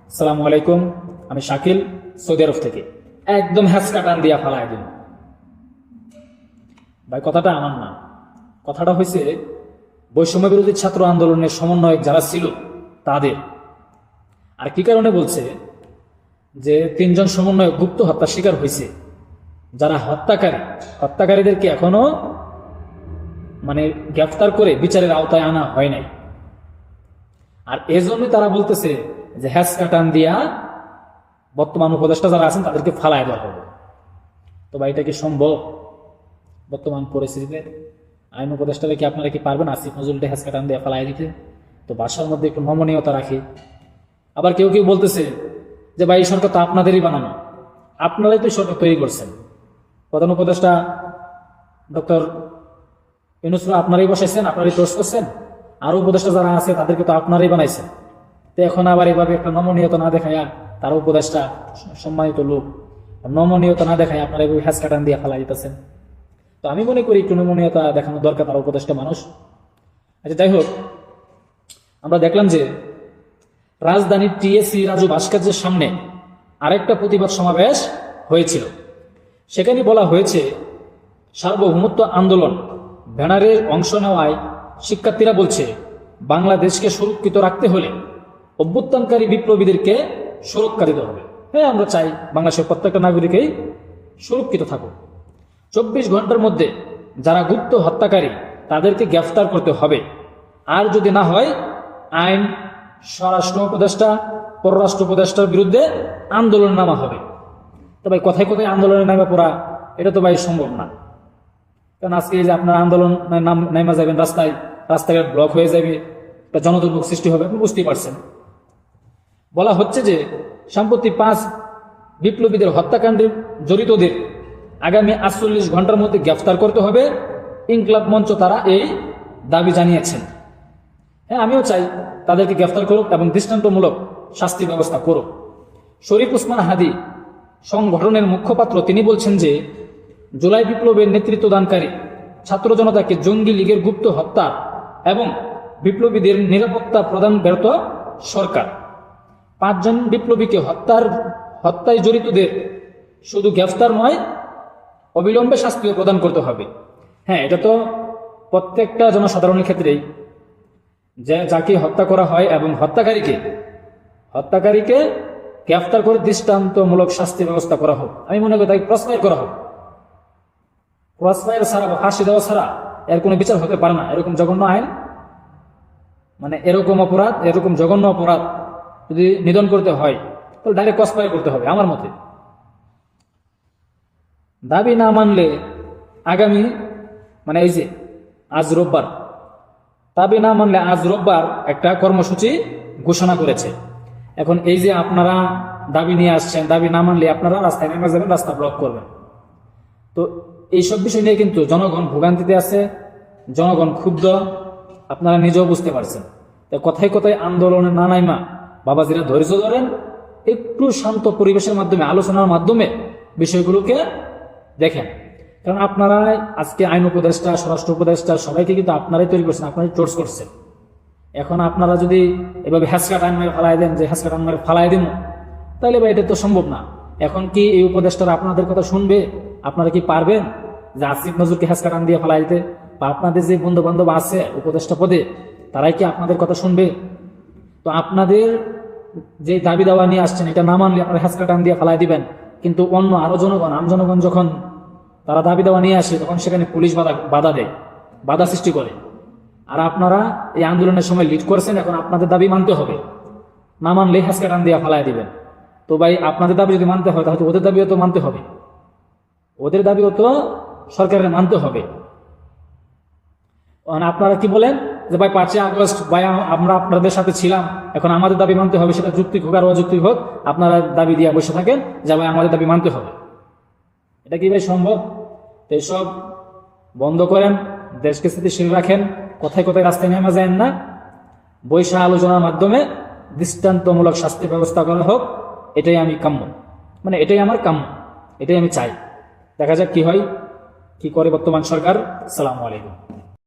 আসসালামু আলাইকুম, আমি শাকিল, সৌদি আরব থেকে। একদম হ্যাঁচকা টান দিয়া ফালাই দিন ভাই, কথাটা আমার না। কথাটা হয়েছে বৈষম্য বিরোধী ছাত্র আন্দোলনের সমন্বয়ক যারা ছিল তাদের। আর কি কারণে বলছে যে 3 জন সমন্বয়ক গুপ্ত হত্যার শিকার হয়েছে, যারা হত্যাকারীদেরকে এখনো গ্রেফতার করে বিচারের আওতায় আনা হয় নাই। আর এজন্যই তারা বলতেছে যে হ্যাঁচকা টান দিয়া বর্তমান উপদেষ্টা যারা আছেন তাদেরকে ফালায় দেওয়া হবে। তো ভাই, এটা কি সম্ভব বর্তমান পরিস্থিতিতে? আইন উপদেষ্টারা কি আপনারা কি পারবেন আসিফ নজরুলটা হ্যাঁচকা টান দিয়ে ফালাই দিতে? তো ভাষার মধ্যে একটু নমনীয়তা রাখি। আবার কেউ কেউ বলতেছে যে ভাই, এই সরকার তো আপনাদেরই বানানো, আপনারাই তো সরকার তৈরি করছেন, প্রধান উপদেষ্টা ডক্টর ইউনূস আপনারাই বসাইছেন, আপনারাই তোর্স করছেন, আরো উপদেষ্টা যারা আছে তাদেরকে তো আপনারাই বানাইছেন। তো এখন আবার এভাবে একটা নমনীয়তা না দেখায়, তারা উপদেষ্টা সম্মানিত লোক, নমনীয়তা না দেখায় আপনারা এভাবে হ্যাঁচকা টান দিয়ে ফালাই দিতেছেন। তো আমি মনে করি একটু নমনীয়তা দেখানো দরকার তারা উপদেষ্টা মানুষ। আচ্ছা, যাই হোক, আমরা দেখলাম যে রাজধানীর টিএসসি রাজু ভাস্কর্যের সামনে আরেকটা প্রতিবাদ সমাবেশ হয়েছিল। সেখানে বলা হয়েছে সার্বভৌমত্ব আন্দোলন ব্যানারের অংশ নেওয়ায় শিক্ষার্থীরা বলছে বাংলাদেশকে সুরক্ষিত রাখতে হলে অভ্যুত্থানকারী বিপ্লবীদেরকে সুরক্ষা দিতে হবে। হ্যাঁ, আমরা চাই বাংলাদেশের প্রত্যেকটা নাগরিকই সুরক্ষিত থাকুক। 24 ঘন্টার মধ্যে যারা গুপ্ত হত্যাকারী তাদেরকে গ্রেফতার করতে হবে। আর যদি না হয়, আইন, স্বরাষ্ট্র উপদেষ্টা, পররাষ্ট্র উপদেষ্টার বিরুদ্ধে আন্দোলন নামা হবে। তো ভাই, কথায় কথায় আন্দোলনে নামা পড়া এটা তো ভাই সম্ভব না। কারণ আজকে এই যে আপনার আন্দোলন নামা যাবেন, রাস্তাঘাট ব্লক হয়ে যাবে, একটা জনদুর্ভোগ সৃষ্টি হবে, আপনি বুঝতেই পারছেন। বলা হচ্ছে যে সম্প্রতি 5 বিপ্লবীদের হত্যাকাণ্ডে জড়িতদের আগামী 48 ঘন্টার মধ্যে গ্রেফতার করতে হবে। ইনকলাব মঞ্চ তারা এই দাবি জানিয়েছেন। হ্যাঁ, আমিও চাই তাদেরকে গ্রেফতার করুক এবং দৃষ্টান্তমূলক শাস্তি ব্যবস্থা করুক। শরীফ ওসমান হাদি সংগঠনের মুখপাত্র, তিনি বলছেন যে জুলাই বিপ্লবের নেতৃত্বদানকারী ছাত্র জনতাকে জঙ্গি লীগের গুপ্ত হত্যা এবং বিপ্লবীদের নিরাপত্তা প্রদান ব্যর্থ সরকার। 5 জন বিপ্লবীকে হত্যায় জড়িতদের শুধু গ্রেফতার নয়, অবিলম্বে শাস্তিও প্রদান করতে হবে। হ্যাঁ, এটা তো প্রত্যেকটা জনসাধারণের ক্ষেত্রেই, যে যাকে হত্যা করা হয় এবং হত্যাকারীকে গ্রেফতার করে দৃষ্টান্তমূলক শাস্তি ব্যবস্থা করা হোক। আমি মনে করি তাকে ক্রসফায়ার করা হোক। ক্রসফায়ার ছাড়া বা ফাঁসি দেওয়া ছাড়া এর কোনো বিচার হতে পারে না। এরকম জঘন্য আইন, এরকম জঘন্য অপরাধ যদি নিধন করতে হয় তাহলে ডাইরেক্ট ক্রসফায়ার করতে হবে আমার মতে। দাবি না মানলে আগামী এই যে আজ রোববার, দাবি না মানলে আজ রোববার একটা কর্মসূচি ঘোষণা করেছে। এখন এই যে আপনারা দাবি নিয়ে আসছেন, দাবি না মানলে আপনারা রাস্তায় নেমে যাবেন, রাস্তা ব্লক করবেন। তো এইসব বিষয় নিয়ে কিন্তু জনগণ ভোগান্তিতে আছে, জনগণ ক্ষুব্ধ, আপনারা নিজেও বুঝতে পারছেন। তো কথায় কথায় আন্দোলনে না নাইমা বাবাজিরা ধৈর্য ধরেন, একটু শান্ত পরিবেশের মাধ্যমে, আলোচনার মাধ্যমে বিষয়গুলোকে দেখেন। কারণ আপনারা আজকে আইন উপদেষ্টা, স্বরাষ্ট্র উপদেষ্টা সবাইকে কিন্তু আপনারাই তৈরি করছেন, আপনারাই চোর্স করছেন। এখন আপনারা যদি এভাবে হ্যাঁচকা টান মেরে ফালাই দেন, যে হ্যাঁচকা টান মেরে ফালাই দিন, তাহলে ভাই এটা তো সম্ভব না। এখন কি এই উপদেষ্টারা আপনাদের কথা শুনবে? আপনারা কি পারবেন যে আসিফ নজরুলকে হ্যাঁচকা টান দিয়ে ফালাই দিতে? বা আপনাদের যে বন্ধু বান্ধব আছে উপদেষ্টা পদে, তারাই কি আপনাদের কথা শুনবে? তো আপনাদের যে দাবি দাওয়া নিয়ে আসছেন, এটা না মানলে আপনারা হ্যাঁচকা টান দিয়ে ফালাই দিবেন। কিন্তু অন্য আরো জনগণ, আমজনগণ যখন তারা দাবি দেওয়া নিয়ে আসে, তখন সেখানে পুলিশ বাধা দেয়, বাধা সৃষ্টি করে। আর আপনারা এই আন্দোলনের সময় লিড করছেন, এখন আপনাদের দাবি মানতে হবে, না মানলে হ্যাঁচকা টান দিয়ে ফালাই দিবেন। তো ভাই, আপনাদের দাবি যদি মানতে হয় তাহলে ওদের দাবিও তো মানতে হবে, ওদের দাবিও তো সরকারের মানতে হবে। আপনারা কি বলেন যে ভাই 5 আগস্ট ভাই আমরা আপনাদের সাথে ছিলাম, এখন আমাদের দাবি মানতে হবে, সেটা যুক্তি হোক আর অযৌক্তিক হোক, আপনারা দাবি দিয়ে বসে থাকেন যে ভাই আমাদের দাবি মানতে হবে। এটা কি ভাই সম্ভব? তো এসব বন্ধ করেন, দেশকে স্থিতিশীল রাখেন, কথায় কথায় রাস্তায় নেমে যায় না, বৈশা আলোচনার মাধ্যমে দৃষ্টান্তমূলক শাস্তি ব্যবস্থা করা হোক। এটাই আমি কাম্য, এটাই আমার কাম্য, এটাই আমি চাই। দেখা যাক কি হয়, কি করে বর্তমান সরকার। আসসালামু আলাইকুম।